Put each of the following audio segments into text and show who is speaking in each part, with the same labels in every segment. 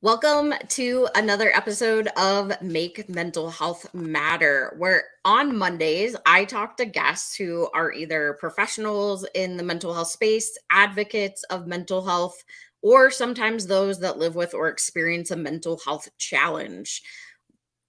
Speaker 1: Welcome to another episode of Make Mental Health Matter, where on Mondays I talk to guests who are either professionals in the mental health space, advocates of mental health, or sometimes those that live with or experience a mental health challenge.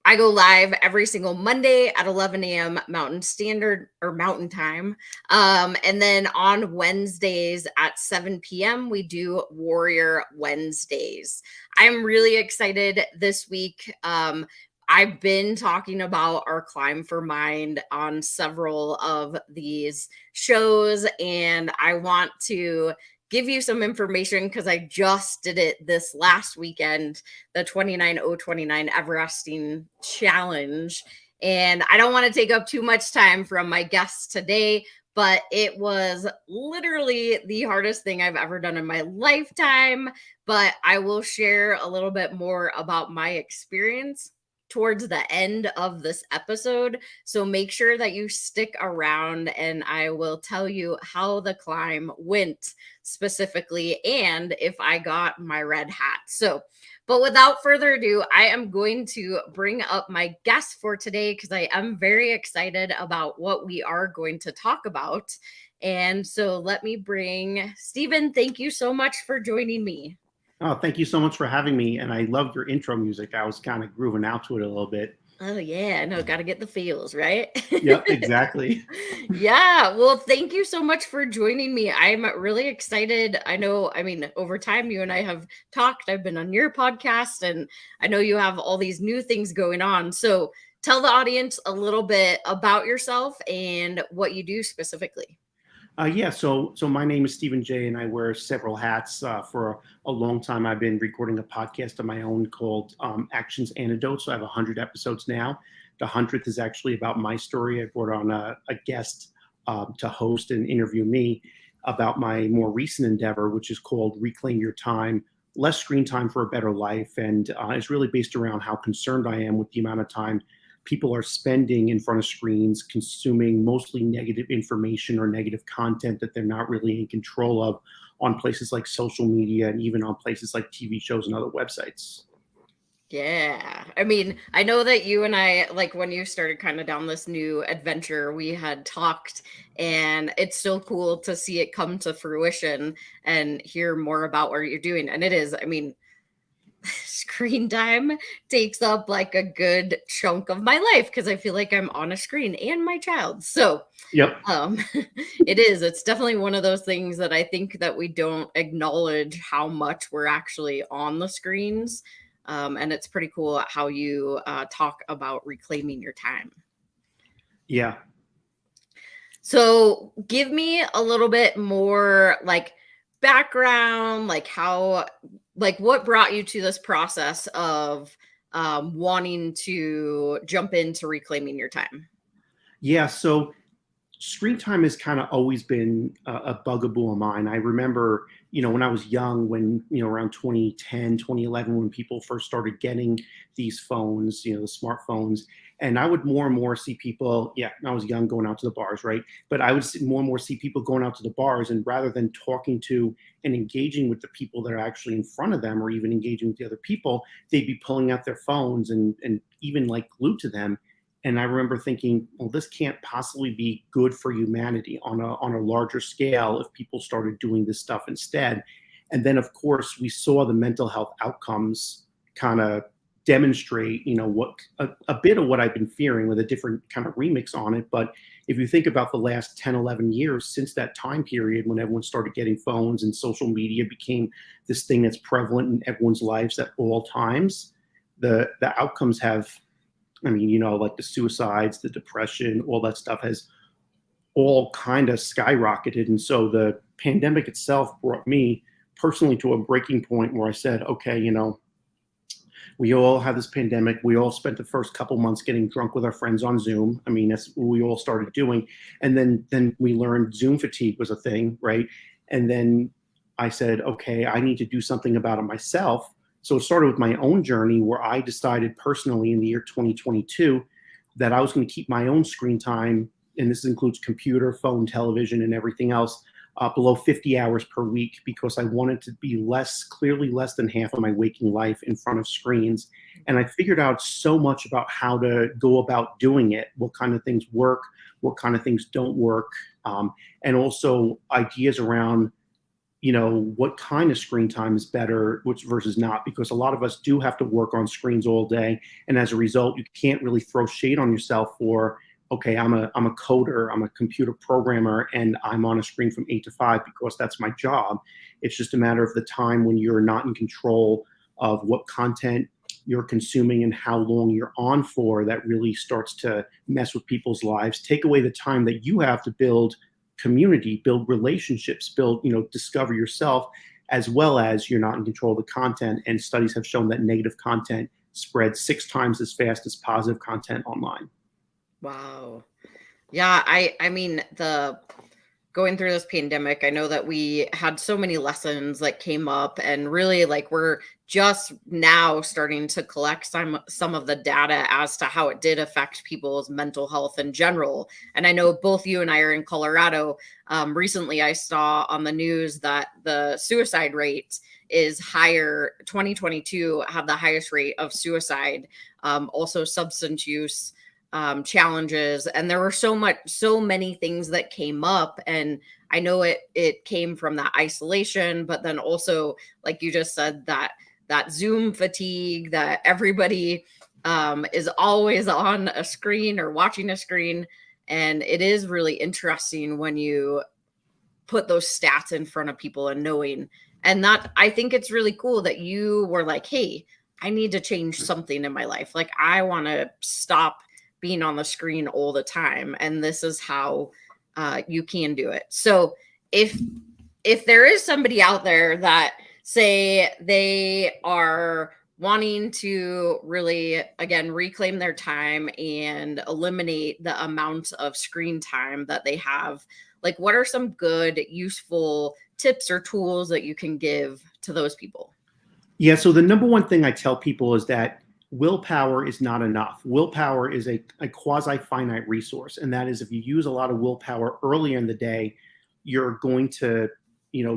Speaker 1: I go live every single Monday at 11 a.m. Mountain Standard or Mountain Time. And then on Wednesdays at 7 p.m., we do Warrior Wednesdays. I'm really excited this week. I've been talking about our Climb for Mind on several of these shows, and I want to give you some information because I just did it this last weekend, the 29029 Everesting Challenge. And I don't want to take up too much time from my guests today, but it was literally the hardest thing I've ever done in my lifetime. But I will share a little bit more about my experience towards the end of this episode. So make sure that you stick around and I will tell you how the climb went specifically and if I got my red hat. But without further ado, I am going to bring up my guest for today because I am very excited about what we are going to talk about. And so let me bring Stephen. Thank you so much for joining me.
Speaker 2: Oh, thank you so much for having me. And I loved your intro music. I was kind of grooving out to it a little bit.
Speaker 1: Oh, yeah. No, got to get the feels, right?
Speaker 2: Yep, exactly.
Speaker 1: Yeah. Well, thank you so much for joining me. I'm really excited. Over time, you and I have talked. I've been on your podcast, and I know you have all these new things going on. So tell the audience a little bit about yourself and what you do specifically.
Speaker 2: So my name is Stephen Jaye, and I wear several hats. For a long time, I've been recording a podcast of my own called Actions Antidotes. So I have 100 episodes now. The 100th is actually about my story. I brought on a guest to host and interview me about my more recent endeavor, which is called Reclaim Your Time, Less Screen Time for a Better Life. And it's really based around how concerned I am with the amount of time people are spending in front of screens, consuming mostly negative information or negative content that they're not really in control of on places like social media and even on places like TV shows and other websites.
Speaker 1: Yeah. I know that you and I, like when you started kind of down this new adventure, we had talked, and it's still cool to see it come to fruition and hear more about what you're doing. And it is, screen time takes up like a good chunk of my life because I feel like I'm on a screen and my child. So
Speaker 2: Yep.
Speaker 1: it's definitely one of those things that I think that we don't acknowledge how much we're actually on the screens. And it's pretty cool how you talk about reclaiming your time.
Speaker 2: Yeah.
Speaker 1: So give me a little bit more like background, what brought you to this process of wanting to jump into reclaiming your time?
Speaker 2: Yeah. So screen time has kind of always been a bugaboo of mine. I remember, when I was young, around 2010, 2011, when people first started getting these phones, the smartphones, and I would more and more see people, I was young, going out to the bars, right? But I would more and more see people going out to the bars, and rather than talking to and engaging with the people that are actually in front of them or even engaging with the other people, they'd be pulling out their phones and even like glued to them. And I remember thinking, well, this can't possibly be good for humanity on a larger scale if people started doing this stuff instead. And then, of course, we saw the mental health outcomes kind of demonstrate, what a bit of what I've been fearing with a different kind of remix on it. But if you think about the last 10, 11 years since that time period when everyone started getting phones and social media became this thing that's prevalent in everyone's lives at all times, the outcomes have, like the suicides, the depression, all that stuff has all kind of skyrocketed. And so the pandemic itself brought me personally to a breaking point where I said, okay, we all had this pandemic. We all spent the first couple months getting drunk with our friends on Zoom. That's what we all started doing. And then we learned Zoom fatigue was a thing, right? And then I said, okay, I need to do something about it myself. So it started with my own journey where I decided personally in the year 2022 that I was going to keep my own screen time, and this includes computer, phone, television, and everything else, below 50 hours per week, because I wanted to be clearly less than half of my waking life in front of screens. And I figured out so much about how to go about doing it, what kind of things work, what kind of things don't work, and also ideas around, what kind of screen time is better, which versus not, because a lot of us do have to work on screens all day. And as a result, you can't really throw shade on yourself for, okay, I'm a coder, I'm a computer programmer, and I'm on a screen from 8 to 5 because that's my job. It's just a matter of the time when you're not in control of what content you're consuming and how long you're on for that really starts to mess with people's lives. Take away the time that you have to build community, build relationships, discover yourself, as well as you're not in control of the content. And studies have shown that negative content spreads 6 times as fast as positive content online.
Speaker 1: Wow. Yeah, I mean, the going through this pandemic, I know that we had so many lessons that came up, and really, like, we're just now starting to collect some of the data as to how it did affect people's mental health in general. And I know both you and I are in Colorado. Recently, I saw on the news that the suicide rate is higher. 2022 had the highest rate of suicide. Also, substance use challenges, and there were so many things that came up. And I know it came from that isolation, but then also, like you just said, that Zoom fatigue, that everybody is always on a screen or watching a screen. And it is really interesting when you put those stats in front of people and knowing. And that, I think it's really cool that you were like, hey, I need to change something in my life. Like, I want to stop being on the screen all the time, and this is how you can do it. So if there is somebody out there that, say, they are wanting to really, again, reclaim their time and eliminate the amount of screen time that they have, like, what are some good, useful tips or tools that you can give to those people?
Speaker 2: Yeah, so the number one thing I tell people is that willpower is not enough. Willpower is a quasi-finite resource. And that is, if you use a lot of willpower earlier in the day, you're going to,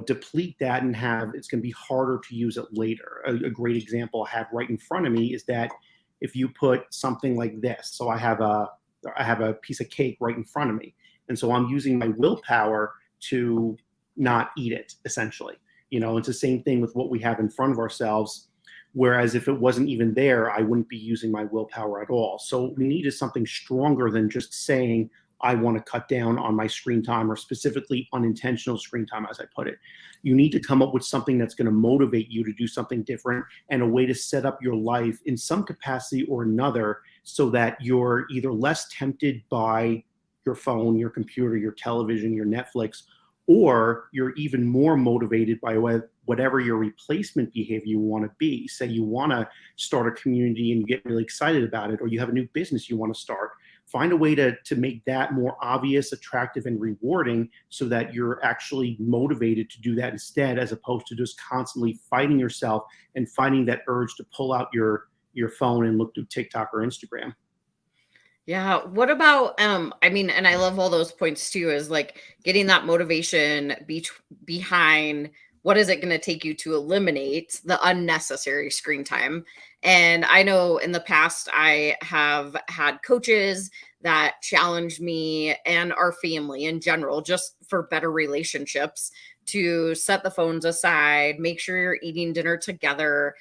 Speaker 2: deplete that, and it's going to be harder to use it later. A great example I have right in front of me is that if you put something like this, so I have a piece of cake right in front of me. And so I'm using my willpower to not eat it, essentially. It's the same thing with what we have in front of ourselves. Whereas if it wasn't even there, I wouldn't be using my willpower at all. So what we need is something stronger than just saying, I want to cut down on my screen time, or specifically unintentional screen time, as I put it. You need to come up with something that's going to motivate you to do something different, and a way to set up your life in some capacity or another, so that you're either less tempted by your phone, your computer, your television, your Netflix, or you're even more motivated by whatever your replacement behavior you want to be. Say you want to start a community and you get really excited about it, or you have a new business you want to start. Find a way to make that more obvious, attractive, and rewarding, so that you're actually motivated to do that instead, as opposed to just constantly fighting yourself and finding that urge to pull out your phone and look through TikTok or Instagram.
Speaker 1: Yeah. What about, I mean, and I love all those points too, is like getting that motivation behind what is it going to take you to eliminate the unnecessary screen time. And I know in the past, I have had coaches that challenged me and our family in general, just for better relationships, to set the phones aside, make sure you're eating dinner together.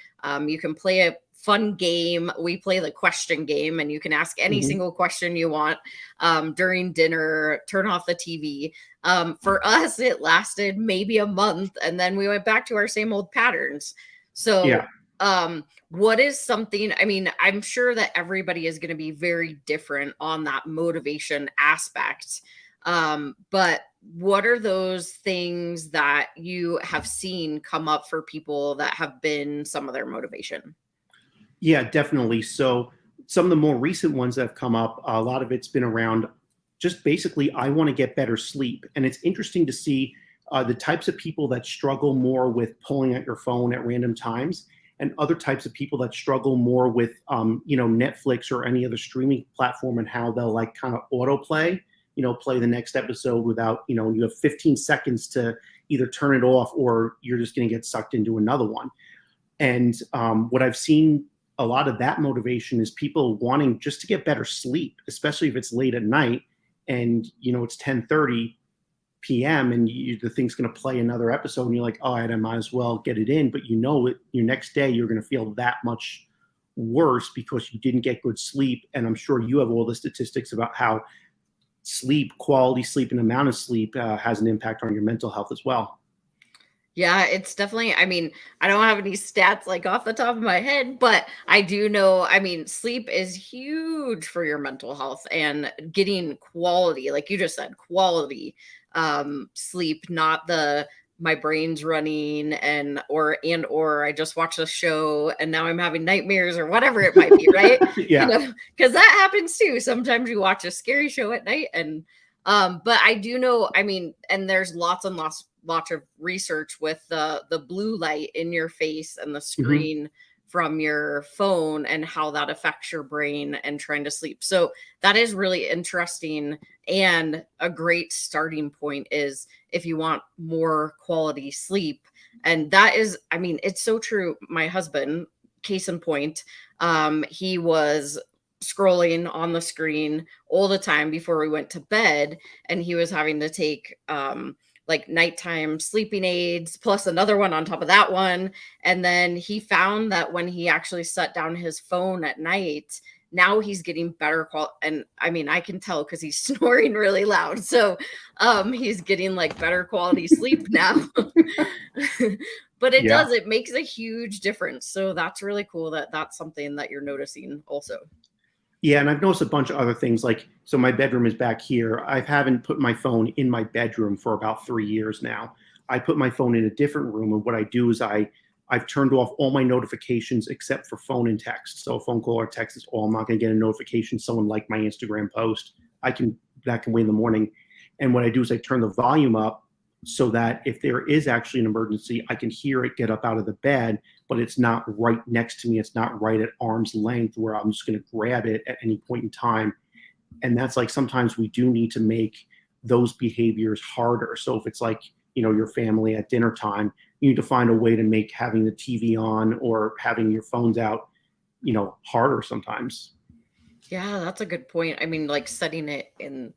Speaker 1: You can play a fun game. We play the question game, and you can ask any single question you want during dinner. Turn off the TV. For us, it lasted maybe a month, and then we went back to our same old patterns. So,
Speaker 2: Yeah.
Speaker 1: what is something? I mean, I'm sure that everybody is going to be very different on that motivation aspect. But what are those things that you have seen come up for people that have been some of their motivation?
Speaker 2: Yeah, definitely. So some of the more recent ones that have come up, a lot of it's been around just basically, I want to get better sleep. And it's interesting to see the types of people that struggle more with pulling out your phone at random times, and other types of people that struggle more with, Netflix or any other streaming platform, and how they'll like kind of autoplay play the next episode without, you have 15 seconds to either turn it off or you're just going to get sucked into another one. And what I've seen a lot of that motivation is people wanting just to get better sleep, especially if it's late at night and, it's 10:30 p.m. and the thing's going to play another episode and you're like, all right, I might as well get it in. But your next day, you're going to feel that much worse because you didn't get good sleep. And I'm sure you have all the statistics about how quality sleep and amount of sleep has an impact on your mental health as well.
Speaker 1: Yeah, it's definitely, I mean, I don't have any stats like off the top of my head, but I do know, I mean, sleep is huge for your mental health and getting quality, like you just said, quality sleep, not the my brain's running or I just watched a show and now I'm having nightmares or whatever it might be, right?
Speaker 2: Yeah.
Speaker 1: Because that happens too. Sometimes you watch a scary show at night and but I do know, I mean, and there's lots and lots of research with the blue light in your face and the screen from your phone and how that affects your brain and trying to sleep. So that is really interesting. And a great starting point is if you want more quality sleep. And that is, I mean, it's so true. My husband, case in point, he was scrolling on the screen all the time before we went to bed, and he was having to take like nighttime sleeping aids plus another one on top of that one. And then he found that when he actually set down his phone at night, now he's getting better quality. And I mean, I can tell because he's snoring really loud. So he's getting like better quality sleep now. But it makes a huge difference. So that's really cool that that's something that you're noticing also.
Speaker 2: Yeah, and I've noticed a bunch of other things. Like, so my bedroom is back here. I haven't put my phone in my bedroom for about 3 years now. I put my phone in a different room, and what I do is I've turned off all my notifications except for phone and text. So a phone call or text is all. I'm not going to get a notification. Someone liked my Instagram post. That can wait in the morning. And what I do is I turn the volume up so that if there is actually an emergency, I can hear it get up out of the bed, but it's not right next to me. It's not right at arm's length where I'm just going to grab it at any point in time. And that's like, sometimes we do need to make those behaviors harder. So if it's like, your family at dinner time, you need to find a way to make having the TV on or having your phones out, harder sometimes.
Speaker 1: Yeah, that's a good point. I mean, like setting it in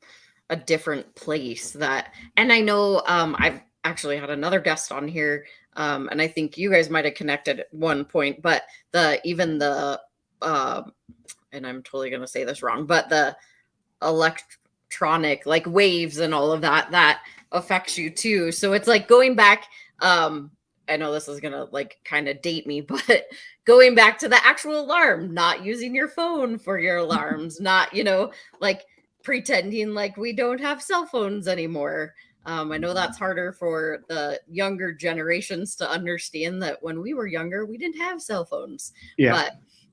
Speaker 1: a different place and I know I've actually had another guest on here, and I think you guys might have connected at one point, but uh, and I'm totally going to say this wrong, but the electronic like waves and all of that affects you too. So it's like going back, I know this is going to like kind of date me, but going back to the actual alarm, not using your phone for your alarms, not, like pretending like we don't have cell phones anymore. I know that's harder for the younger generations to understand that when we were younger, we didn't have cell phones.
Speaker 2: Yeah.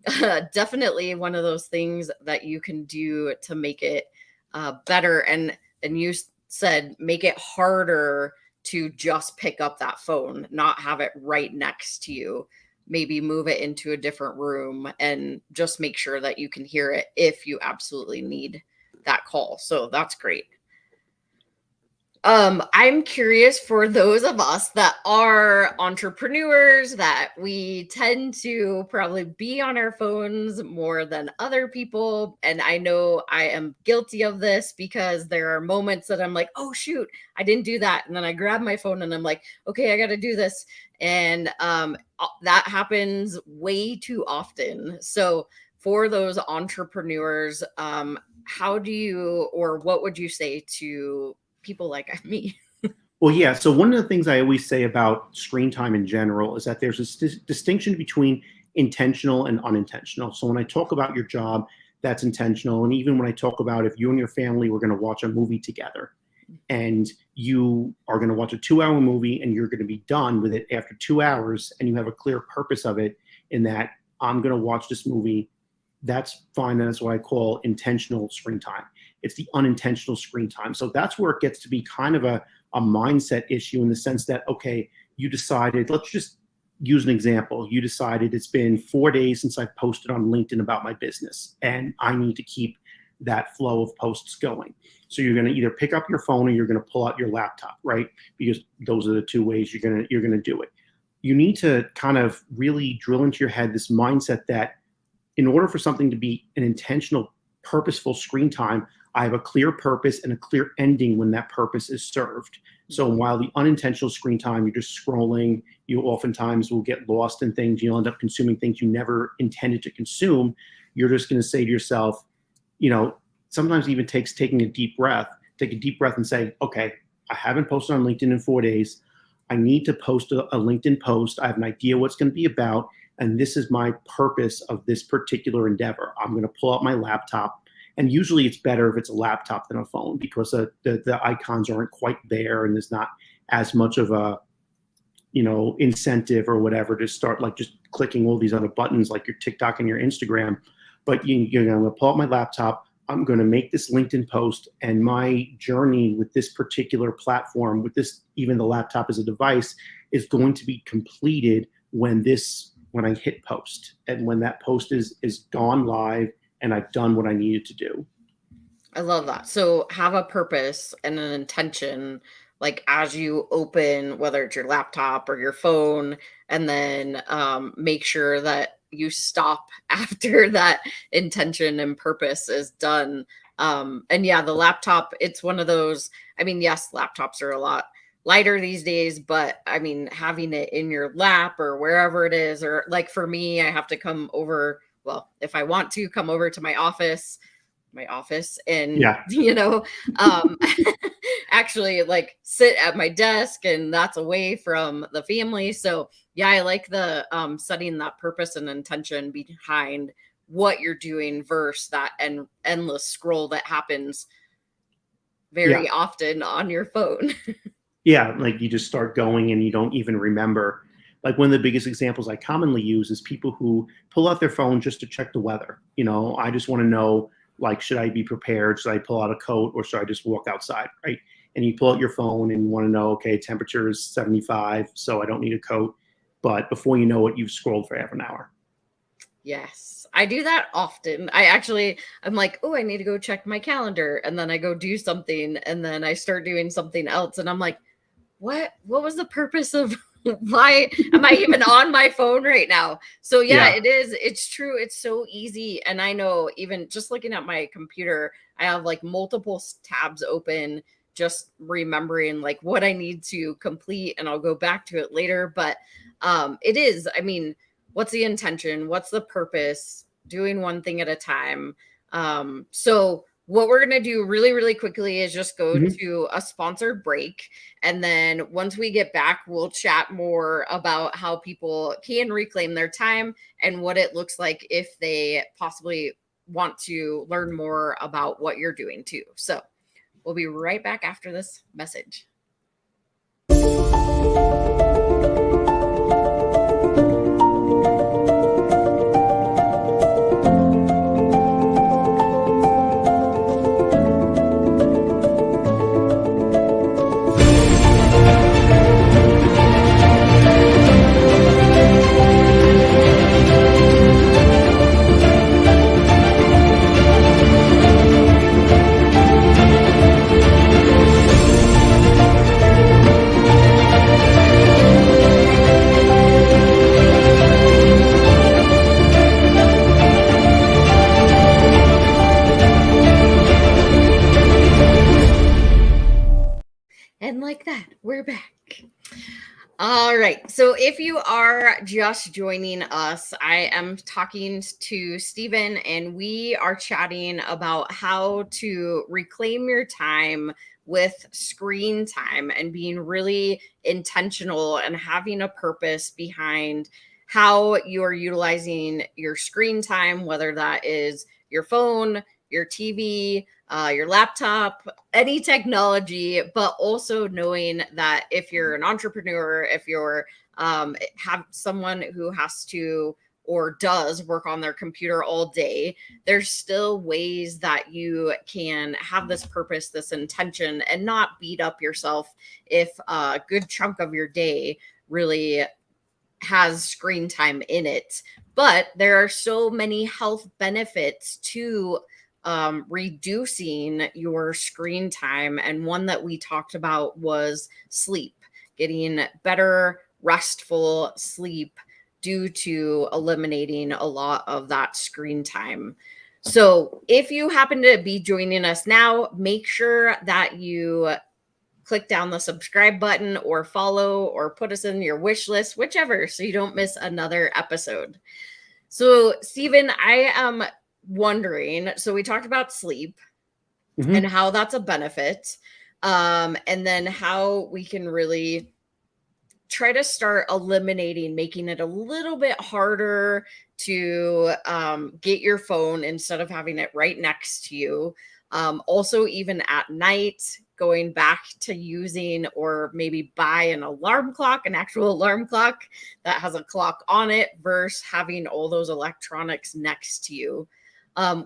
Speaker 1: But definitely one of those things that you can do to make it better. And you said make it harder to just pick up that phone, not have it right next to you. Maybe move it into a different room and just make sure that you can hear it if you absolutely need that call. So that's great. I'm curious for those of us that are entrepreneurs that we tend to probably be on our phones more than other people. And I know I am guilty of this because there are moments that I'm like, oh, shoot, I didn't do that. And then I grab my phone and I'm like, okay, I got to do this. And that happens way too often. So for those entrepreneurs, how do you, or what would you say to people like me?
Speaker 2: Well, yeah. So one of the things I always say about screen time in general is that there's a distinction between intentional and unintentional. So when I talk about your job, that's intentional. And even when I talk about if you and your family were going to watch a movie together and you are going to watch a 2-hour movie and you're going to be done with it after 2 hours and you have a clear purpose of it in that I'm going to watch this movie, that's fine. That's what I call intentional screen time. It's the unintentional screen time. So that's where it gets to be kind of a mindset issue in the sense that, okay, you decided, let's just use an example. You decided it's been 4 days since I've posted on LinkedIn about my business and I need to keep that flow of posts going. So you're going to either pick up your phone or you're going to pull out your laptop, right? Because those are the two ways you're going to do it. You need to kind of really drill into your head this mindset that in order for something to be an intentional, purposeful screen time, I have a clear purpose and a clear ending when that purpose is served. So while the unintentional screen time, you're just scrolling, you oftentimes will get lost in things. You'll end up consuming things you never intended to consume. You're just going to say to yourself, sometimes it even takes taking a deep breath. Take a deep breath and say, okay, I haven't posted on LinkedIn in 4 days. I need to post a LinkedIn post. I have an idea what it's going to be about. And this is my purpose of this particular endeavor. I'm going to pull out my laptop. And usually it's better if it's a laptop than a phone because the icons aren't quite there and there's not as much of a, incentive or whatever to start like just clicking all these other buttons like your TikTok and your Instagram. But I'm going to pull out my laptop. I'm going to make this LinkedIn post, and my journey with this particular platform, with this, even the laptop as a device, is going to be completed when I hit post, and when that post is gone live and I've done what I needed to do.
Speaker 1: I love that. So have a purpose and an intention, like as you open, whether it's your laptop or your phone, and then make sure that you stop after that intention and purpose is done. And yeah, the laptop, it's one of those, yes, laptops are a lot lighter these days, but having it in your lap or wherever it is, or like for me, I have to come over. Well, if I want to come over to my office and, actually like sit at my desk, and that's away from the family. So yeah, I like the setting that purpose and intention behind what you're doing versus that endless scroll that happens very often on your phone.
Speaker 2: Yeah, like you just start going and you don't even remember. Like one of the biggest examples I commonly use is people who pull out their phone just to check the weather. I just want to know, like, should I be prepared? Should I pull out a coat or should I just walk outside, right? And you pull out your phone and you want to know, okay, temperature is 75, so I don't need a coat. But before you know it, you've scrolled for half an hour.
Speaker 1: Yes, I do that often. I'm like, oh, I need to go check my calendar. And then I go do something, and then I start doing something else. And I'm like, what was the purpose of why am I even on my phone right now? So yeah, it's true. It's so easy. And I know even just looking at my computer, I have like multiple tabs open, just remembering like what I need to complete, and I'll go back to it later. But it is, what's the intention? What's the purpose? Doing one thing at a time. So what we're going to do really, really quickly is just go to a sponsored break. And then once we get back, we'll chat more about how people can reclaim their time and what it looks like if they possibly want to learn more about what you're doing too. So we'll be right back after this message. And like that, we're back. All right. So if you are just joining us, I am talking to Stephen, and we are chatting about how to reclaim your time with screen time and being really intentional and having a purpose behind how you are utilizing your screen time, whether that is your phone, your TV, your laptop, any technology, but also knowing that if you're an entrepreneur, if you're have someone who has to or does work on their computer all day, there's still ways that you can have this purpose, this intention, and not beat up yourself if a good chunk of your day really has screen time in it. But there are so many health benefits to reducing your screen time. And one that we talked about was sleep, getting better, restful sleep due to eliminating a lot of that screen time. So, if you happen to be joining us now, make sure that you click down the subscribe button or follow or put us in your wish list, whichever, so you don't miss another episode. So, Stephen, I am wondering, so we talked about sleep and how that's a benefit, and then how we can really try to start eliminating, making it a little bit harder to get your phone instead of having it right next to you. Also, even at night, going back to using or maybe buy an alarm clock, an actual alarm clock that has a clock on it versus having all those electronics next to you.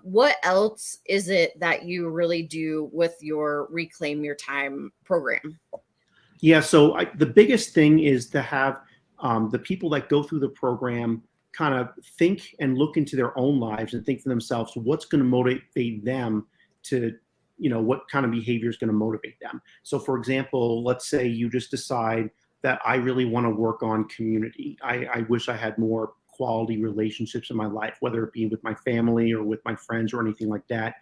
Speaker 1: What else is it that you really do with your Reclaim Your Time program?
Speaker 2: Yeah, so the biggest thing is to have the people that go through the program kind of think and look into their own lives and think for themselves what's going to motivate them to, what kind of behavior is going to motivate them. So, for example, let's say you just decide that I really want to work on community. I wish I had more quality relationships in my life, whether it be with my family or with my friends or anything like that.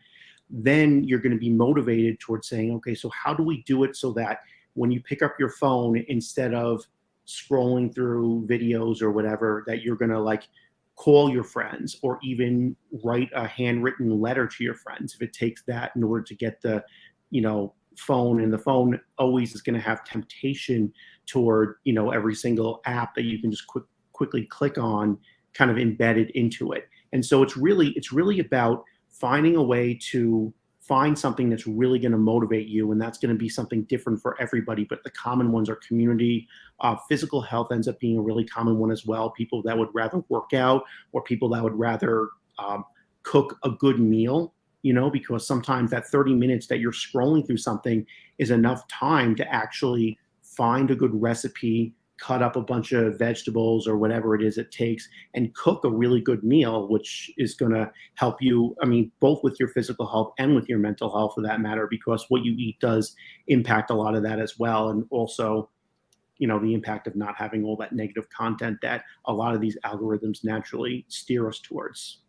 Speaker 2: Then you're going to be motivated towards saying, okay, so how do we do it so that when you pick up your phone, instead of scrolling through videos or whatever, that you're going to like call your friends or even write a handwritten letter to your friends if it takes that in order to get the, phone. And the phone always is going to have temptation toward, every single app that you can just quickly click on kind of embedded into it. And so it's really about finding a way to find something that's really going to motivate you, and that's going to be something different for everybody. But the common ones are community. Physical health ends up being a really common one as well. People that would rather work out, or people that would rather cook a good meal, because sometimes that 30 minutes that you're scrolling through something is enough time to actually find a good recipe, cut up a bunch of vegetables or whatever it is it takes, and cook a really good meal, which is going to help you, both with your physical health and with your mental health for that matter, because what you eat does impact a lot of that as well. And also, the impact of not having all that negative content that a lot of these algorithms naturally steer us towards.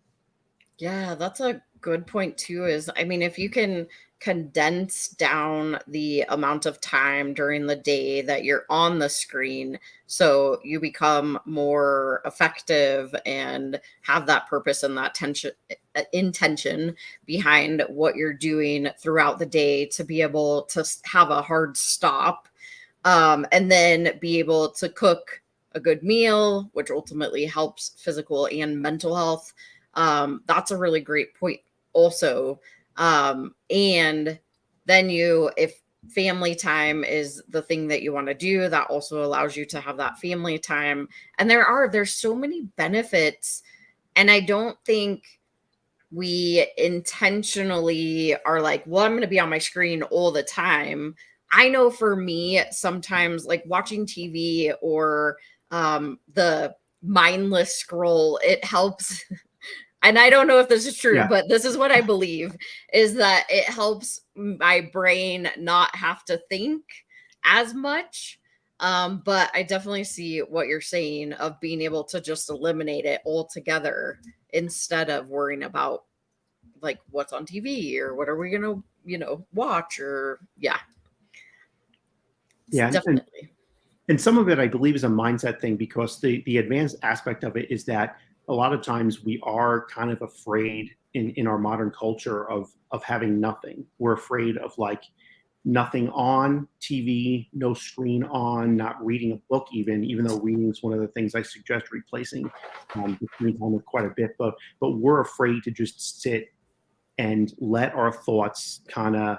Speaker 1: Yeah, that's a good point too. If you can condense down the amount of time during the day that you're on the screen, so you become more effective and have that purpose and that intention behind what you're doing throughout the day, to be able to have a hard stop, and then be able to cook a good meal, which ultimately helps physical and mental health. That's a really great point also. And then if family time is the thing that you want to do, that also allows you to have that family time. And there's so many benefits. And I don't think we intentionally are like, well, I'm going to be on my screen all the time. I know for me, sometimes like watching TV or the mindless scroll, it helps. And I don't know if this is true,
Speaker 2: Yeah.
Speaker 1: but this is what I believe, is that it helps my brain not have to think as much. But I definitely see what you're saying of being able to just eliminate it altogether instead of worrying about like what's on TV or what are we gonna, watch, or it's
Speaker 2: Yeah. And
Speaker 1: definitely.
Speaker 2: And some of it, I believe, is a mindset thing, because the advanced aspect of it is that a lot of times we are kind of afraid in our modern culture of having nothing. We're afraid of like nothing on TV, no screen on, not reading a book, even though reading is one of the things I suggest replacing the screen time with quite a bit. But we're afraid to just sit and let our thoughts kind of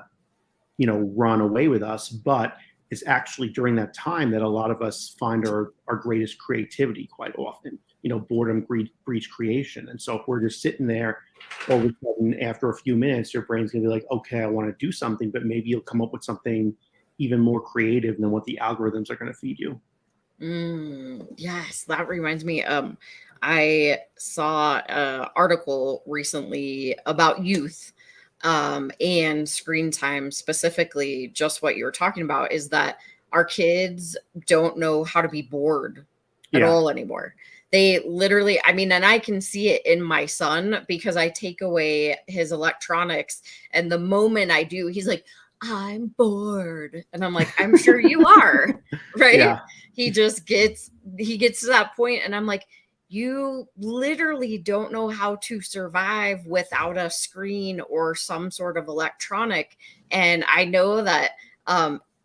Speaker 2: run away with us. But it's actually during that time that a lot of us find our greatest creativity quite often. Boredom breeds creation. And so if we're just sitting there, all of a sudden, after a few minutes, your brain's going to be like, okay, I want to do something, but maybe you'll come up with something even more creative than what the algorithms are going to feed you.
Speaker 1: Yes, that reminds me. I saw an article recently about youth, and screen time specifically, just what you were talking about, is that our kids don't know how to be bored at
Speaker 2: Yeah.
Speaker 1: all anymore. They literally, I mean, and I can see it in my son because I take away his electronics. And the moment I do, he's like, I'm bored. And I'm like, I'm sure you are, right?
Speaker 2: Yeah.
Speaker 1: He gets to that point, and I'm like, you literally don't know how to survive without a screen or some sort of electronic. And I know that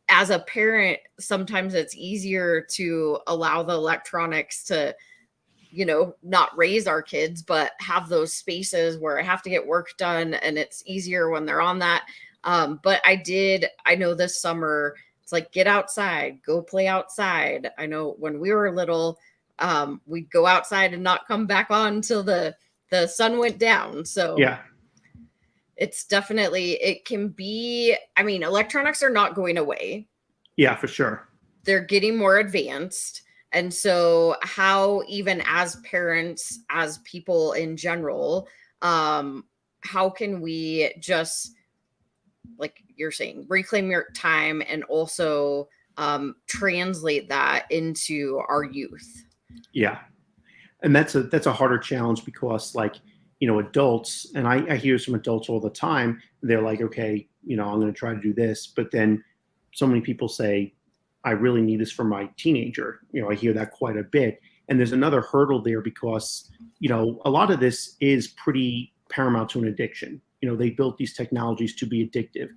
Speaker 1: as a parent, sometimes it's easier to allow the electronics to, not raise our kids, but have those spaces where I have to get work done, and it's easier when they're on that. But I know this summer, it's like, get outside, go play outside. I know when we were little, we'd go outside and not come back on until the sun went down. So
Speaker 2: Yeah.
Speaker 1: it's definitely, it can be, I mean, electronics are not going away.
Speaker 2: Yeah, for sure.
Speaker 1: They're getting more advanced. And so, how, even as parents, as people in general, how can we just, like you're saying, reclaim your time and also translate that into our youth?
Speaker 2: Yeah. And that's a harder challenge because, like, adults, and I hear some adults all the time, they're like, okay, I'm going to try to do this, but then so many people say, I really need this for my teenager. I hear that quite a bit. And there's another hurdle there because, a lot of this is pretty paramount to an addiction. They built these technologies to be addictive.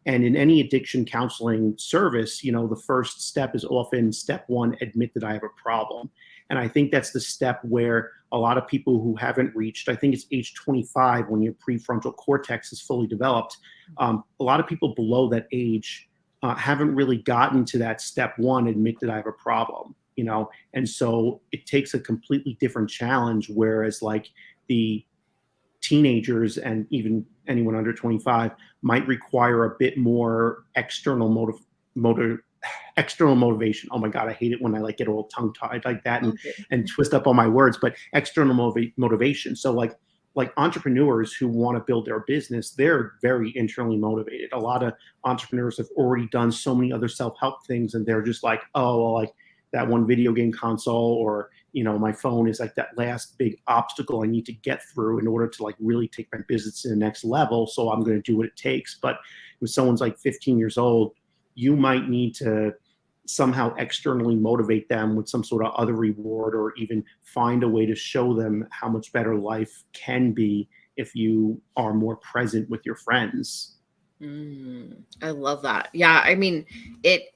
Speaker 2: And in any addiction counseling service, the first step is often step one, admit that I have a problem. And I think that's the step where a lot of people who haven't reached, I think it's age 25 when your prefrontal cortex is fully developed. A lot of people below that age haven't really gotten to that step one, admit that I have a problem, and so it takes a completely different challenge. Whereas, like, the teenagers and even anyone under 25 might require a bit more external motivation. Oh my God, I hate it when I like get all tongue tied like that
Speaker 1: Okay.
Speaker 2: and twist up all my words, but external motivation. So like entrepreneurs who want to build their business, they're very internally motivated. A lot of entrepreneurs have already done so many other self-help things, and they're just like, oh, well, like that one video game console, or my phone is like that last big obstacle I need to get through in order to like really take my business to the next level. So I'm going to do what it takes. But if someone's like 15 years old, you might need to somehow externally motivate them with some sort of other reward, or even find a way to show them how much better life can be if you are more present with your friends.
Speaker 1: I love that. Yeah, I mean, it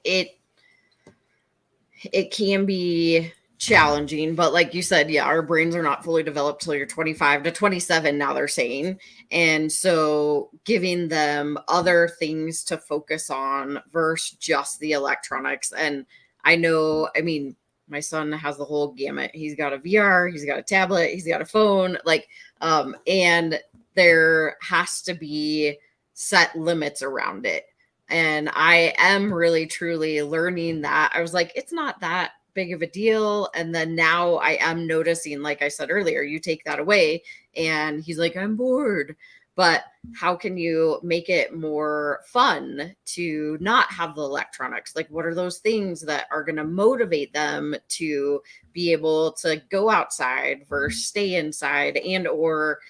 Speaker 1: can be challenging, but like you said, yeah, our brains are not fully developed till you're 25 to 27 now, they're saying. And so giving them other things to focus on versus just the electronics. And I know, I mean, my son has the whole gamut. He's got a VR, he's got a tablet, he's got a phone, like, and there has to be set limits around it. And I am really truly learning that. I was like, it's not that big of a deal. And then now I am noticing, like I said earlier, you take that away and he's like, I'm bored. But how can you make it more fun to not have the electronics? Like, what are those things that are going to motivate them to be able to go outside versus stay inside, and or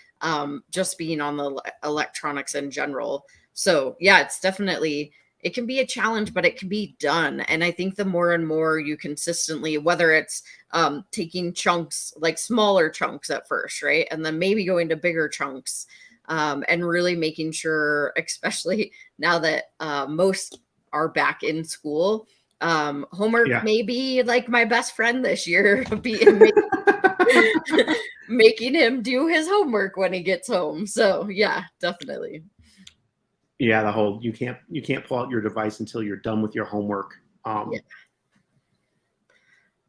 Speaker 1: just being on the electronics in general? So yeah, it's definitely, it can be a challenge, but it can be done. And I think the more and more you consistently, whether it's taking chunks, like smaller chunks at first, right? And then maybe going to bigger chunks, and really making sure, especially now that most are back in school, homework
Speaker 2: Yeah.
Speaker 1: may be like my best friend this year, making him do his homework when he gets home. So yeah, definitely.
Speaker 2: Yeah, the whole you can't pull out your device until you're done with your homework.
Speaker 1: Yeah.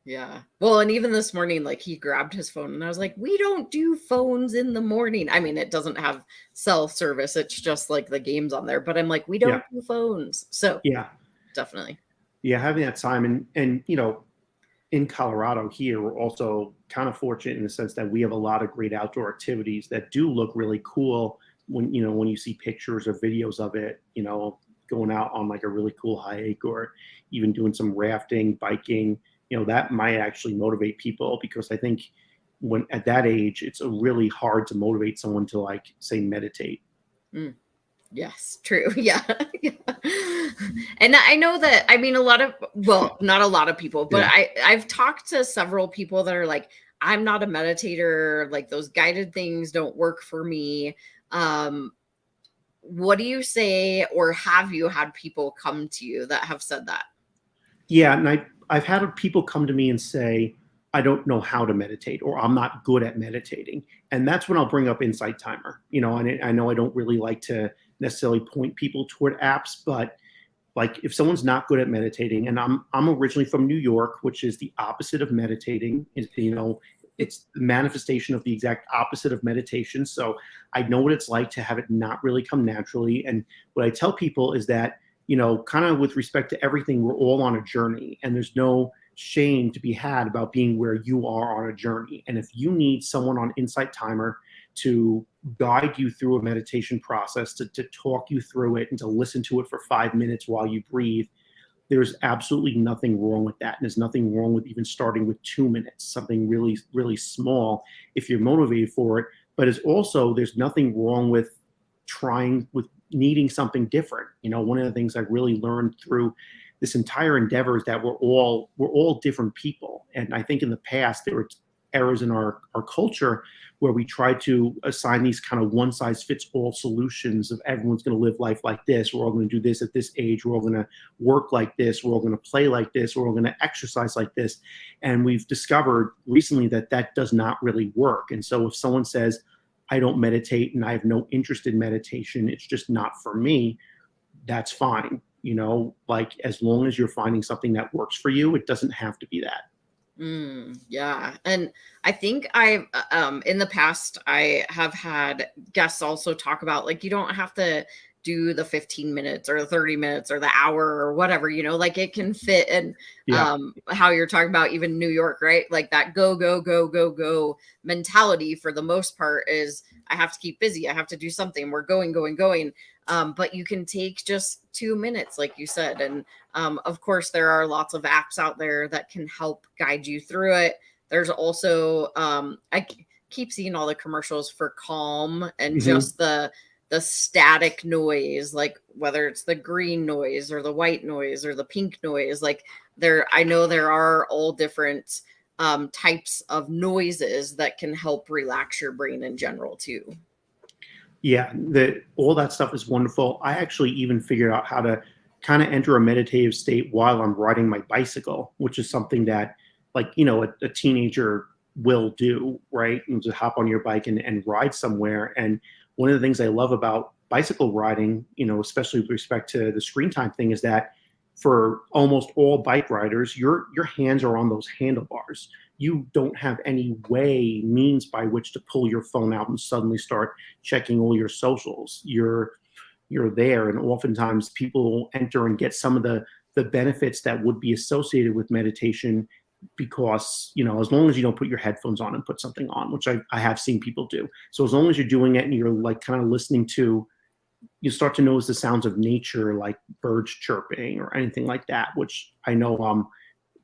Speaker 1: Yeah. Well, and even this morning, like, he grabbed his phone and I was like, we don't do phones in the morning. I mean, it doesn't have cell service, it's just like the games on there, but I'm like, we
Speaker 2: Yeah.
Speaker 1: don't do phones. So
Speaker 2: Yeah.
Speaker 1: definitely.
Speaker 2: Yeah, having that time, and in Colorado here, we're also kind of fortunate in the sense that we have a lot of great outdoor activities that do look really cool. when you see pictures or videos of it, going out on like a really cool hike or even doing some rafting, biking, that might actually motivate people, because I think when at that age, it's really hard to motivate someone to, like, say, meditate.
Speaker 1: Mm. Yes, true. Yeah. Yeah. And I know that, I mean, not a lot of people, but
Speaker 2: Yeah.
Speaker 1: I've talked to several people that are like, I'm not a meditator, like those guided things don't work for me. Um, what do you say, or have you had people come to you that have said that?
Speaker 2: Yeah, and I've had people come to me and say, I don't know how to meditate, or I'm not good at meditating. And that's when I'll bring up Insight Timer. And I know I don't really like to necessarily point people toward apps, but like, if someone's not good at meditating, and I'm originally from New York, which is the opposite of meditating, it's the manifestation of the exact opposite of meditation. So I know what it's like to have it not really come naturally. And what I tell people is that, kind of with respect to everything, we're all on a journey, and there's no shame to be had about being where you are on a journey. And if you need someone on Insight Timer to guide you through a meditation process, to talk you through it, and to listen to it for 5 minutes while you breathe, there's absolutely nothing wrong with that. And there's nothing wrong with even starting with 2 minutes, something really, really small, if you're motivated for it. But there's nothing wrong with needing something different. One of the things I really learned through this entire endeavor is that we're all different people. And I think in the past there were errors in our culture where we try to assign these kind of one size fits all solutions of everyone's going to live life like this. We're all going to do this at this age. We're all going to work like this. We're all going to play like this. We're all going to exercise like this. And we've discovered recently that that does not really work. And so if someone says, I don't meditate and I have no interest in meditation, it's just not for me, that's fine. Like, as long as you're finding something that works for you, it doesn't have to be that.
Speaker 1: Yeah. And I think in the past, I have had guests also talk about, like, you don't have to do the 15 minutes or the 30 minutes or the hour or whatever, like it can fit in,
Speaker 2: Yeah.
Speaker 1: how you're talking about even New York, right? Like that go, go, go, go, go mentality for the most part is, I have to keep busy. I have to do something. We're going, going, going. But you can take just 2 minutes, like you said. And of course, there are lots of apps out there that can help guide you through it. There's also, keep seeing all the commercials for Calm and just the static noise, like whether it's the green noise or the white noise or the pink noise. Like I know there are all different types of noises that can help relax your brain in general too.
Speaker 2: Yeah, all that stuff is wonderful. I actually even figured out how to kind of enter a meditative state while I'm riding my bicycle, which is something that, like, a teenager will do, right? And to hop on your bike and ride somewhere. And one of the things I love about bicycle riding, especially with respect to the screen time thing, is that for almost all bike riders, your hands are on those handlebars. You don't have any means by which to pull your phone out and suddenly start checking all your socials. You're there, and oftentimes people enter and get some of the benefits that would be associated with meditation, because as long as you don't put your headphones on and put something on, which I have seen people do. So as long as you're doing it and you're like kind of listening to, you start to notice the sounds of nature, like birds chirping or anything like that, which I know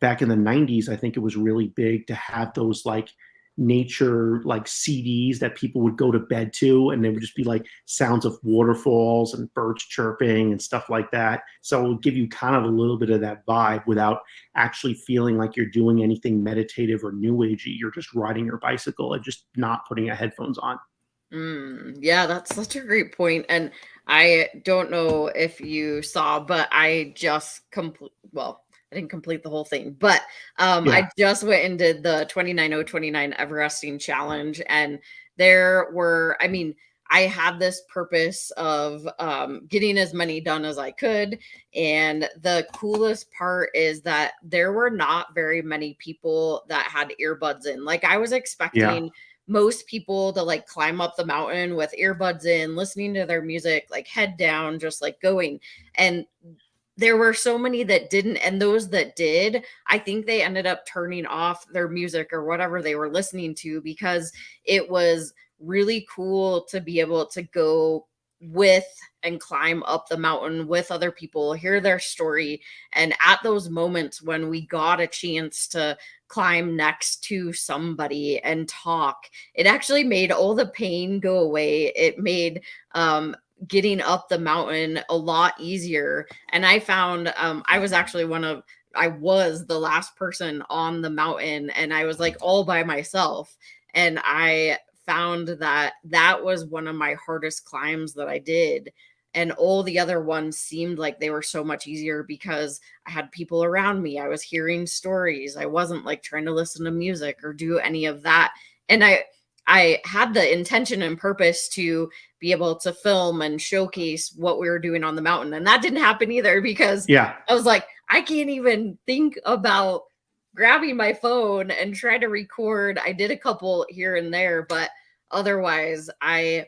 Speaker 2: back in the 90s, I think it was really big to have those like nature like CDs that people would go to bed to, and they would just be like sounds of waterfalls and birds chirping and stuff like that. So it would give you kind of a little bit of that vibe without actually feeling like you're doing anything meditative or new agey. You're just riding your bicycle and just not putting your headphones on.
Speaker 1: Yeah, that's such a great point. And I don't know if you saw, but I just I didn't complete the whole thing, but
Speaker 2: Yeah.
Speaker 1: I just went and did the 29029 Everesting challenge. And there were, I mean, I had this purpose of getting as many done as I could. And the coolest part is that there were not very many people that had earbuds in. Like, I was expecting most people to like climb up the mountain with earbuds in, listening to their music, like head down, just like going. And there were so many that didn't, and those that did, I think they ended up turning off their music or whatever they were listening to, because it was really cool to be able to go with and climb up the mountain with other people, hear their story. And at those moments when we got a chance to climb next to somebody and talk, it actually made all the pain go away. It made getting up the mountain a lot easier. And I found I was actually I was the last person on the mountain, and I was like all by myself. And I found that that was one of my hardest climbs that I did. And all the other ones seemed like they were so much easier because I had people around me. I was hearing stories. I wasn't like trying to listen to music or do any of that. And I had the intention and purpose to be able to film and showcase what we were doing on the mountain. And that didn't happen either, because
Speaker 2: Yeah.
Speaker 1: I was like, I can't even think about grabbing my phone and try to record. I did a couple here and there, but otherwise my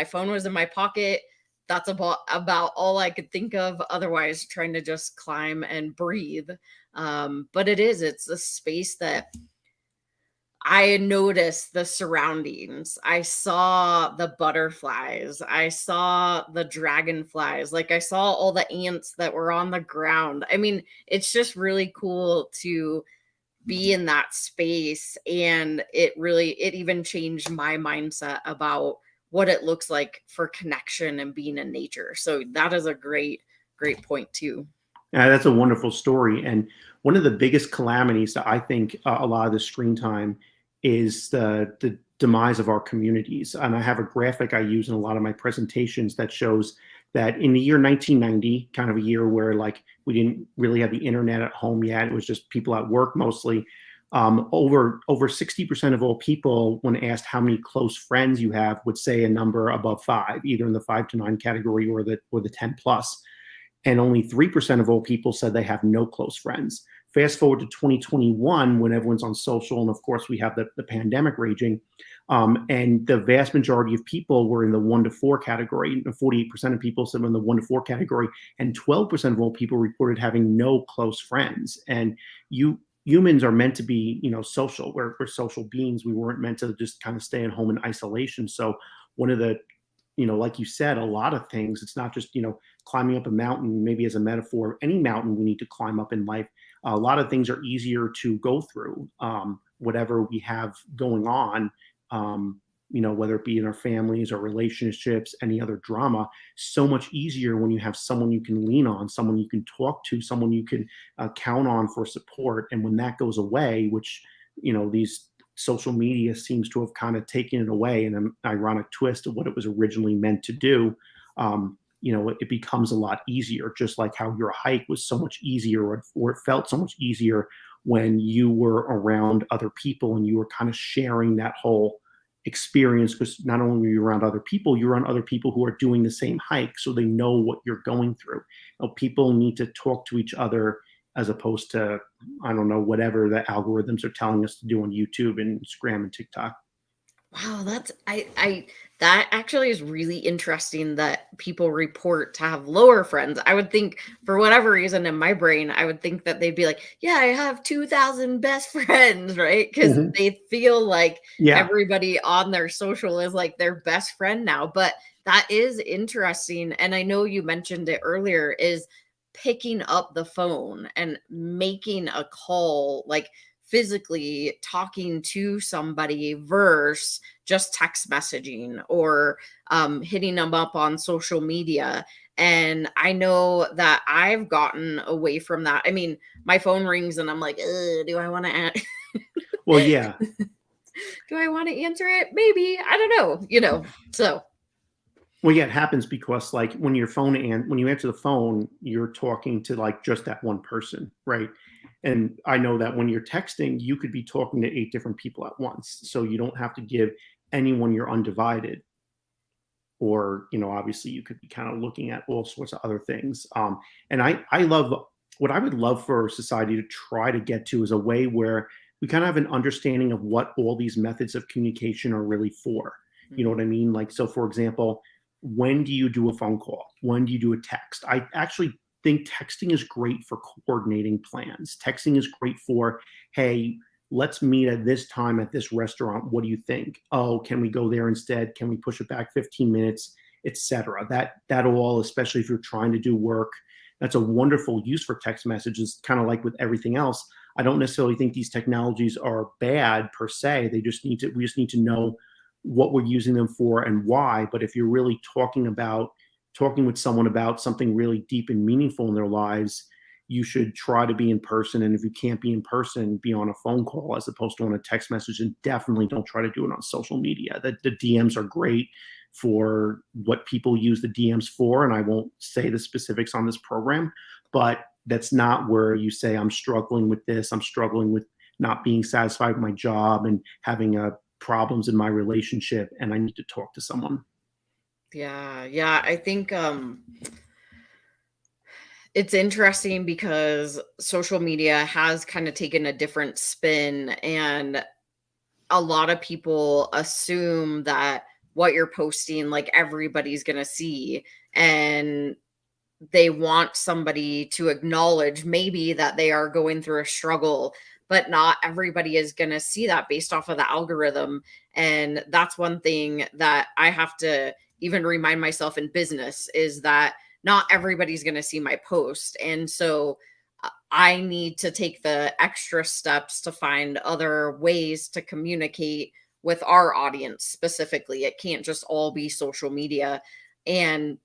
Speaker 1: phone was in my pocket. That's about all I could think of. Otherwise, trying to just climb and breathe. But it's a space that I noticed the surroundings. I saw the butterflies. I saw the dragonflies. Like, I saw all the ants that were on the ground. I mean, it's just really cool to be in that space. And it even changed my mindset about what it looks like for connection and being in nature. So that is a great point too.
Speaker 2: That's a wonderful story. And one of the biggest calamities that I think a lot of the screen time is the demise of our communities. And I have a graphic I use in a lot of my presentations that shows that in the year 1990, kind of a year where like we didn't really have the internet at home yet, it was just people at work mostly. Over 60% of all people, when asked how many close friends you have, would say a number above 5, either in the 5 to 9 category or the 10 plus. And only 3% of all people said they have no close friends. Fast forward to 2021, when everyone's on social, and of course we have the pandemic raging, and the vast majority of people were in the 1 to 4 category. 48% of people said in the 1 to 4 category, and 12% of all people reported having no close friends. And humans are meant to be, social. We're social beings. We weren't meant to just kind of stay at home in isolation. So one of the like you said, a lot of things, it's not just, climbing up a mountain, maybe as a metaphor, any mountain we need to climb up in life. A lot of things are easier to go through, whatever we have going on, whether it be in our families or relationships, any other drama, so much easier when you have someone you can lean on, someone you can talk to, someone you can count on for support. And when that goes away, which, these social media seems to have kind of taken it away in an ironic twist of what it was originally meant to do. It becomes a lot easier, just like how your hike was so much easier, or it felt so much easier when you were around other people and you were kind of sharing that whole experience, because not only were you around other people, you're around other people who are doing the same hike, so they know what you're going through. People need to talk to each other as opposed to, I don't know, whatever the algorithms are telling us to do on YouTube and Instagram and TikTok.
Speaker 1: Wow, that actually is really interesting that people report to have lower friends. I would think, for whatever reason in my brain, I would think that they'd be like, yeah, I have 2,000 best friends, right? Because they feel like everybody on their social is like their best friend now. But that is interesting. And I know you mentioned it earlier, is picking up the phone and making a call, like physically talking to somebody versus just text messaging or hitting them up on social media. And I know that I've gotten away from that. I mean, my phone rings and I'm like, do I want to
Speaker 2: Well, yeah.
Speaker 1: Do I want to answer it? Maybe. I don't know, so.
Speaker 2: Well, yeah, it happens because like when you answer the phone, you're talking to like just that one person, right? And I know that when you're texting, you could be talking to 8 different people at once. So you don't have to give anyone your undivided. Or, obviously you could be kind of looking at all sorts of other things. And I love, what I would love for society to try to get to is a way where we kind of have an understanding of what all these methods of communication are really for. You know what I mean? Like, so for example, when do you do a phone call? When do you do a text? I actually think texting is great for coordinating plans. Texting is great for, hey, let's meet at this time at this restaurant. What do you think? Oh, can we go there instead? Can we push it back 15 minutes, etc. That all, especially if you're trying to do work, that's a wonderful use for text messages. Kind of like with everything else, I don't necessarily think these technologies are bad per se. We just need to know what we're using them for and why. But if you're really talking with someone about something really deep and meaningful in their lives, you should try to be in person. And if you can't be in person, be on a phone call as opposed to on a text message. And definitely don't try to do it on social media. The DMs are great for what people use the DMs for. And I won't say the specifics on this program, but that's not where you say, I'm struggling with this. I'm struggling with not being satisfied with my job and having problems in my relationship, and I need to talk to someone.
Speaker 1: Yeah. I think it's interesting because social media has kind of taken a different spin, and a lot of people assume that what you're posting, like, everybody's going to see, and they want somebody to acknowledge maybe that they are going through a struggle, but not everybody is going to see that based off of the algorithm. And that's one thing that I have to even remind myself in business, is that not everybody's going to see my post. And so I need to take the extra steps to find other ways to communicate with our audience specifically. It can't just all be social media. And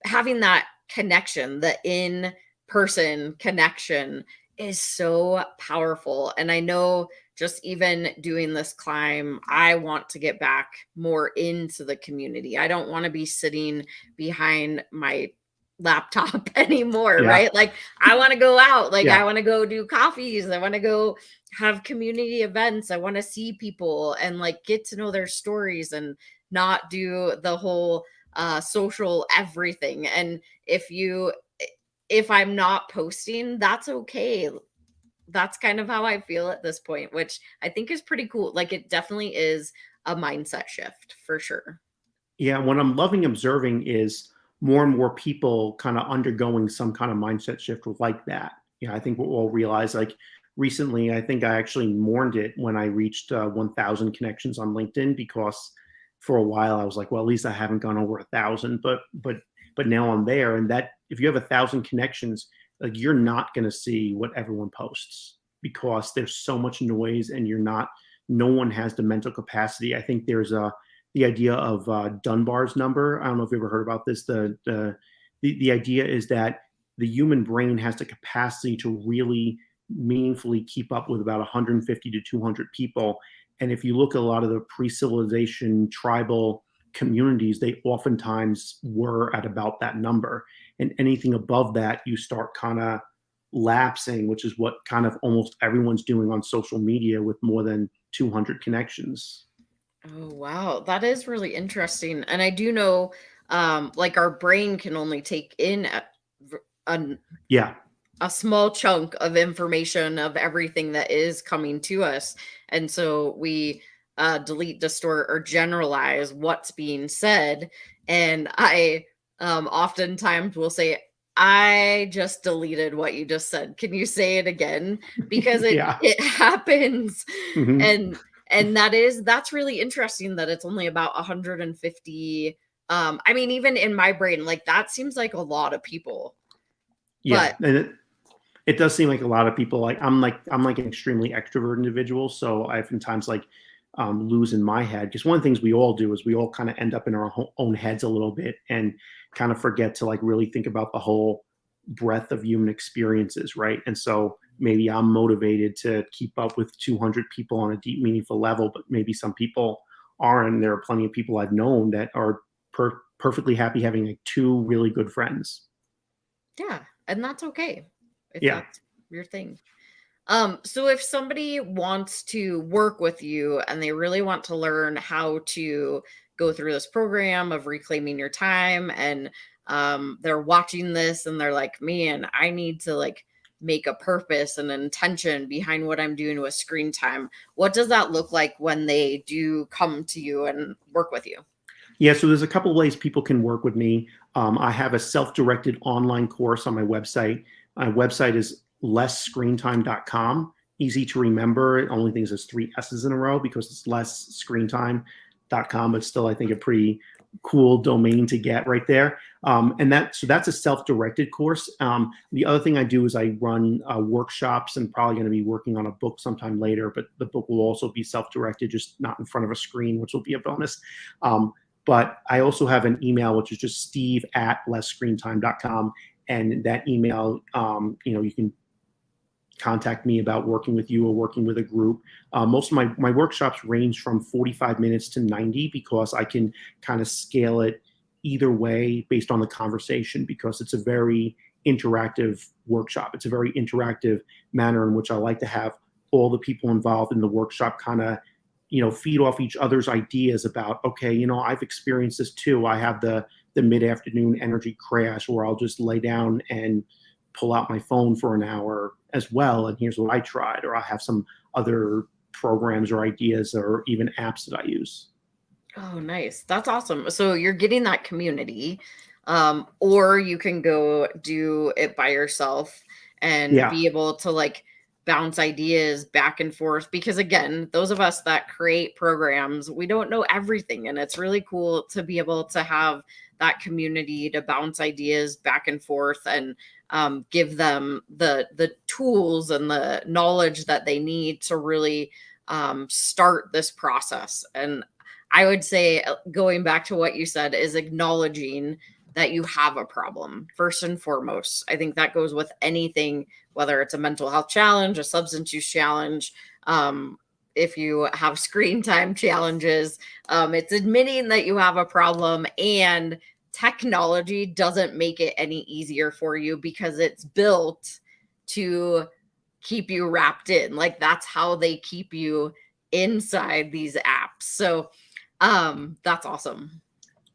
Speaker 1: having that connection, the in person connection, is so powerful. And I know just even doing this climb, I want to get back more into the community. I don't want to be sitting behind my laptop anymore,
Speaker 2: Yeah.
Speaker 1: right? Like, I want to go out, like,
Speaker 2: Yeah.
Speaker 1: I want to go do coffees, I want to go have community events, I want to see people and like get to know their stories, and not do the whole social everything. And if I'm not posting, that's okay. That's kind of how I feel at this point, which I think is pretty cool. Like, it definitely is a mindset shift for sure.
Speaker 2: Yeah, what I'm loving observing is more and more people kind of undergoing some kind of mindset shift like that. Yeah, I think we'll all realize, like, recently, I think I actually mourned it when I reached 1,000 connections on LinkedIn, because for a while I was like, well, at least I haven't gone over 1,000, but now I'm there. And that, if you have 1,000 connections, like, you're not going to see what everyone posts because there's so much noise, and no one has the mental capacity. I think there's the idea of Dunbar's number. I don't know if you've ever heard about this. The idea is that the human brain has the capacity to really meaningfully keep up with about 150 to 200 people. And if you look at a lot of the pre-civilization tribal communities, they oftentimes were at about that number. And anything above that, you start kind of lapsing, which is what kind of almost everyone's doing on social media with more than 200 connections.
Speaker 1: Oh, wow. That is really interesting. And I do know, like, our brain can only take in a,
Speaker 2: Yeah.
Speaker 1: a small chunk of information of everything that is coming to us. And so we delete, distort, or generalize what's being said. And I oftentimes will say, I just deleted what you just said. Can you say it again? Because it
Speaker 2: Yeah.
Speaker 1: it happens.
Speaker 2: Hmm.
Speaker 1: And that's really interesting that it's only about 150. I mean, even in my brain, like, that seems like a lot of people.
Speaker 2: Yeah.
Speaker 1: But
Speaker 2: And it does seem like a lot of people, I'm like an extremely extrovert individual, so I oftentimes lose in my head, because one of the things we all do is we all kind of end up in our own heads a little bit and kind of forget to like really think about the whole breadth of human experiences, right? And so maybe I'm motivated to keep up with 200 people on a deep, meaningful level, but maybe some people aren't. And there are plenty of people I've known that are perfectly happy having like two really good friends.
Speaker 1: yeah, and that's okay if
Speaker 2: Yeah.
Speaker 1: that's your thing. So if somebody wants to work with you and they really want to learn how to go through this program of reclaiming your time, and they're watching this and they're like, man, I need to like make a purpose and intention behind what I'm doing with screen time. What does that look like when they do come to you and work with you?
Speaker 2: Yeah, so there's a couple of ways people can work with me. I have a self-directed online course on my website. My website is lessscreentime.com. Easy to remember. It only things there's three S's in a row because it's lessscreentime.com, but still I think a pretty cool domain to get right there. And that's a self-directed course. The other thing I do is I run workshops, and probably going to be working on a book sometime later, but the book will also be self-directed, just not in front of a screen, which will be a bonus. But I also have an email, which is just steve@lessscreentime.com. And that email, you can contact me about working with you or working with a group. Most of my workshops range from 45 minutes to 90 because I can kind of scale it either way based on the conversation, because it's a very interactive workshop. It's a very interactive manner in which I like to have all the people involved in the workshop kind of feed off each other's ideas about, okay, I've experienced this too. I have the mid-afternoon energy crash where I'll just lay down and pull out my phone for an hour as well, and here's what I tried. Or I have some other programs or ideas or even apps that I use.
Speaker 1: Oh, nice. That's awesome. So you're getting that community, or you can go do it by yourself and
Speaker 2: Yeah.
Speaker 1: be able to like bounce ideas back and forth. Because again, those of us that create programs, we don't know everything. And it's really cool to be able to have that community to bounce ideas back and forth and give them the tools and the knowledge that they need to really start this process. And I would say, going back to what you said, is acknowledging that you have a problem first and foremost. I think that goes with anything, whether it's a mental health challenge, a substance use challenge, if you have screen time challenges, it's admitting that you have a problem. And technology doesn't make it any easier for you because it's built to keep you wrapped in. Like, that's how they keep you inside these apps. So that's awesome.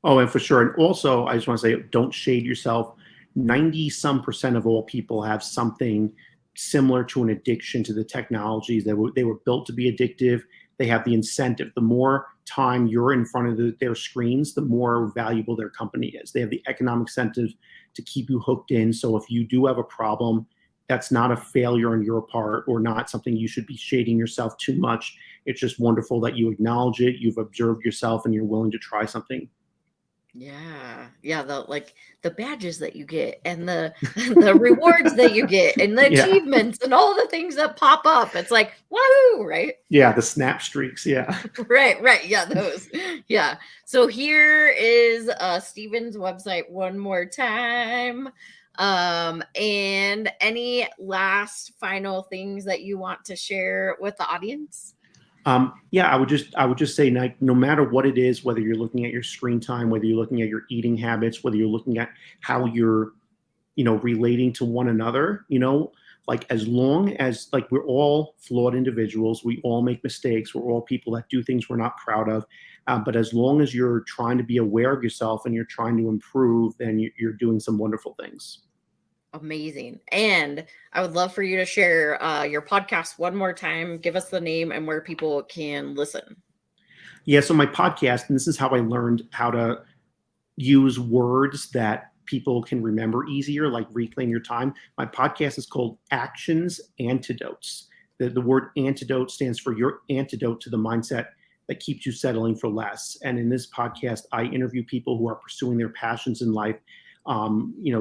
Speaker 2: Oh, and for sure. And also, I just want to say, don't shade yourself. 90 some percent of all people have something similar to an addiction to the technologies. They were built to be addictive. They have the incentive. The more time you're in front of their screens, the more valuable their company is. They have the economic incentive to keep you hooked in. So if you do have a problem, that's not a failure on your part or not something you should be shading yourself too much. It's just wonderful that you acknowledge it, you've observed yourself, and you're willing to try something.
Speaker 1: Yeah. Yeah, the badges that you get and the the rewards that you get and the
Speaker 2: Yeah.
Speaker 1: achievements and all the things that pop up. It's like, woohoo, right?
Speaker 2: Yeah, the snap streaks. Yeah.
Speaker 1: Right, right. Yeah, those. Yeah. So here is Stephen's website one more time. And any last final things that you want to share with the audience?
Speaker 2: Yeah, I would just say, like, no matter what it is, whether you're looking at your screen time, whether you're looking at your eating habits, whether you're looking at how you're relating to one another, like, as long as, like, we're all flawed individuals, we all make mistakes, we're all people that do things we're not proud of. But as long as you're trying to be aware of yourself and you're trying to improve, then you're doing some wonderful things.
Speaker 1: Amazing. And I would love for you to share your podcast one more time. Give us the name and where people can listen.
Speaker 2: Yeah, so my podcast, and this is how I learned how to use words that people can remember easier, like reclaim your time. My podcast is called Actions Antidotes. The word antidote stands for your antidote to the mindset that keeps you settling for less. And in this podcast, I interview people who are pursuing their passions in life,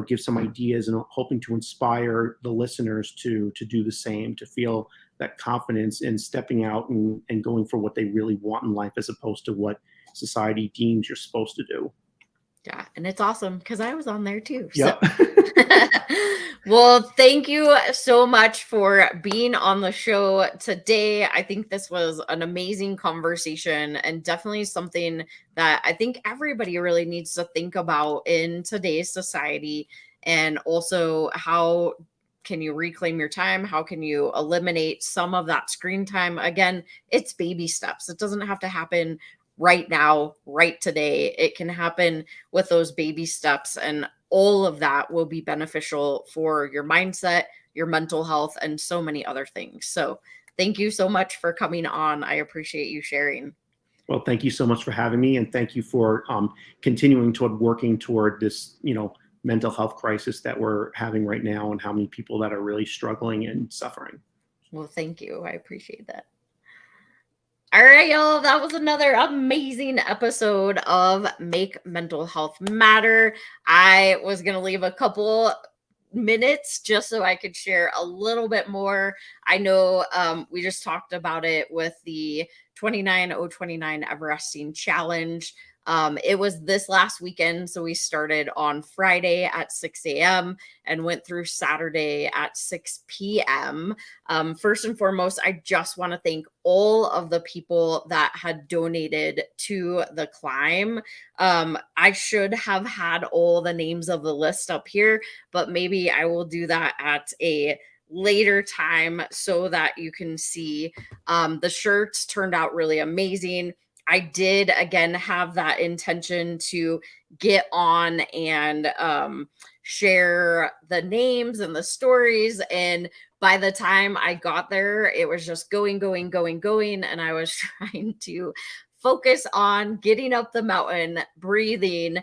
Speaker 2: give some ideas and hoping to inspire the listeners to do the same, to feel that confidence in stepping out and going for what they really want in life, as opposed to what society deems you're supposed to do.
Speaker 1: Yeah, and it's awesome because I was on there too. So,
Speaker 2: Yep.
Speaker 1: well, thank you so much for being on the show today. I think this was an amazing conversation and definitely something that I think everybody really needs to think about in today's society. And also, how can you reclaim your time? How can you eliminate some of that screen time? Again, it's baby steps. It doesn't have to happen right now, right today. It can happen with those baby steps, and all of that will be beneficial for your mindset, your mental health, and so many other things. So thank you so much for coming on. I appreciate you sharing.
Speaker 2: Well, thank you so much for having me, and thank you for continuing toward working toward this, mental health crisis that we're having right now, and how many people that are really struggling and suffering.
Speaker 1: Well, thank you. I appreciate that. All right, y'all. That was another amazing episode of Make Mental Health Matter. I was going to leave a couple minutes just so I could share a little bit more. I know we just talked about it with the 29029 Everesting Challenge. It was this last weekend. So we started on Friday at 6 a.m. and went through Saturday at 6 p.m. First and foremost, I just want to thank all of the people that had donated to the climb. I should have had all the names of the list up here, but maybe I will do that at a later time so that you can see. The shirts turned out really amazing. I did again have that intention to get on and share the names and the stories. And by the time I got there, it was just going. And I was trying to focus on getting up the mountain, breathing,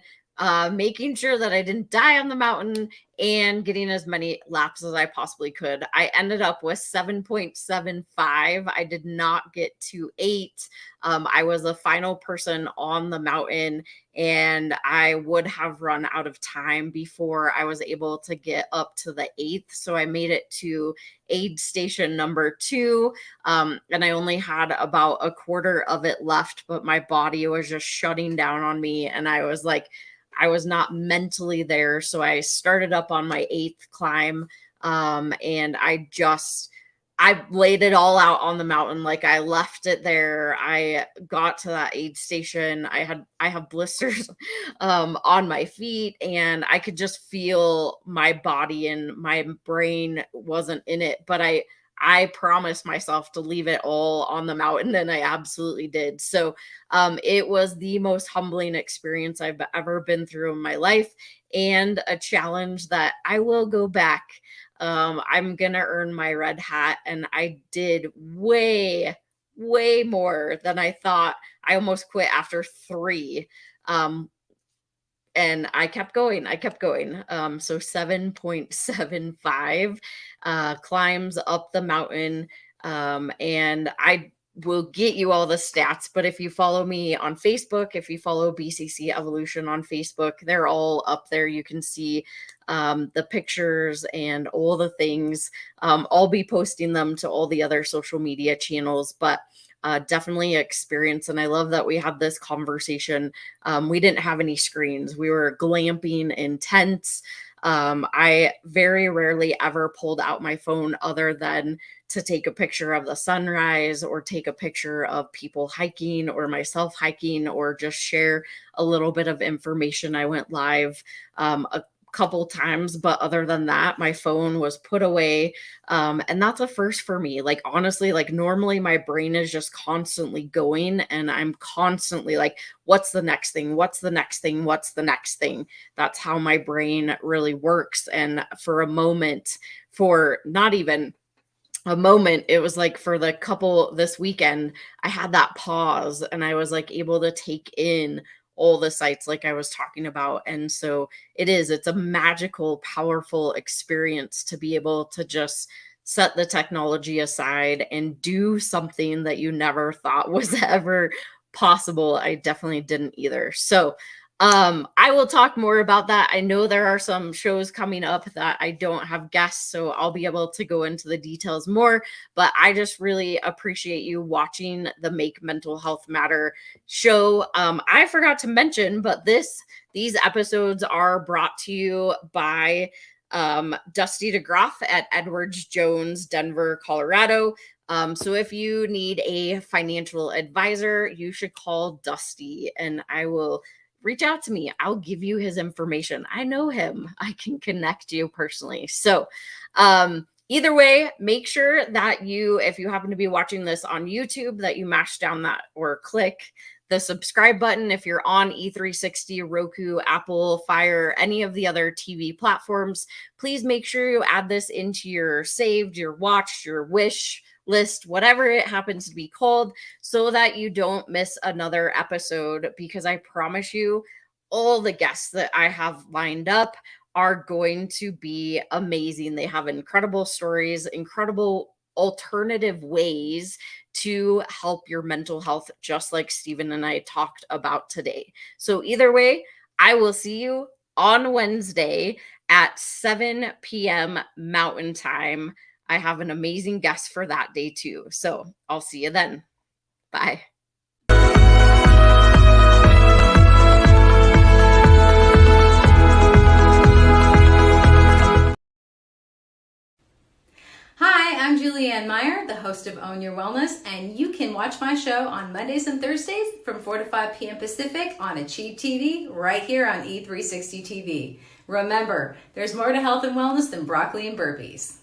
Speaker 1: making sure that I didn't die on the mountain, and getting as many laps as I possibly could. I ended up with 7.75. I did not get to 8. I was the final person on the mountain, and I would have run out of time before I was able to get up to the 8th. So I made it to aid station number 2. And I only had about a quarter of it left, but my body was just shutting down on me. And I was like, I was not mentally there. So I started up on my 8th climb. And I laid it all out on the mountain. Like, I left it there. I got to that aid station. I have blisters on my feet, and I could just feel my body, and my brain wasn't in it. But I promised myself to leave it all on the mountain, and I absolutely did. So it was the most humbling experience I've ever been through in my life, and a challenge that I will go back. I'm gonna earn my red hat, and I did way more than I thought. I almost quit after 3. And I kept going. So 7.75 climbs up the mountain. And I will get you all the stats, but if you follow me on Facebook, if you follow BCC Evolution on Facebook, they're all up there. You can see the pictures and all the things. I'll be posting them to all the other social media channels, but definitely experience. And I love that we had this conversation. We didn't have any screens. We were glamping in tents. I very rarely ever pulled out my phone other than to take a picture of the sunrise, or take a picture of people hiking, or myself hiking, or just share a little bit of information. I went live a couple times, but other than that, my phone was put away. And that's a first for me. Like, honestly, like, normally my brain is just constantly going, and I'm constantly like, what's the next thing? What's the next thing? What's the next thing? That's how my brain really works. And for a moment, for not even a moment, it was like, for the couple this weekend, I had that pause, and I was like able to take in all the sites like I was talking about. And so it's a magical, powerful experience to be able to just set the technology aside and do something that you never thought was ever possible. I definitely didn't either. So I will talk more about that. I know there are some shows coming up that I don't have guests, so I'll be able to go into the details more, but I just really appreciate you watching the Make Mental Health Matter show. I forgot to mention, but these episodes are brought to you by Dusty DeGroff at Edwards Jones, Denver, Colorado. So if you need a financial advisor, you should call Dusty, and I will reach out to me. I'll give you his information. I know him. I can connect you personally. So either way, make sure that if you happen to be watching this on YouTube, that you mash down that or click the subscribe button. If you're on E360, Roku, Apple, Fire, any of the other TV platforms, please make sure you add this into your saved, your watched, your wish, list, whatever it happens to be called, so that you don't miss another episode. Because I promise you, all the guests that I have lined up are going to be amazing. They have incredible stories, incredible alternative ways to help your mental health, just like Stephen and I talked about today. So, either way, I will see you on Wednesday at 7 p.m. Mountain Time. I have an amazing guest for that day too. So, I'll see you then. Bye.
Speaker 3: Hi, I'm Julianne Meyer, the host of Own Your Wellness, and you can watch my show on Mondays and Thursdays from 4 to 5 p.m. Pacific on Achieve TV right here on E360 TV. Remember, there's more to health and wellness than broccoli and burpees.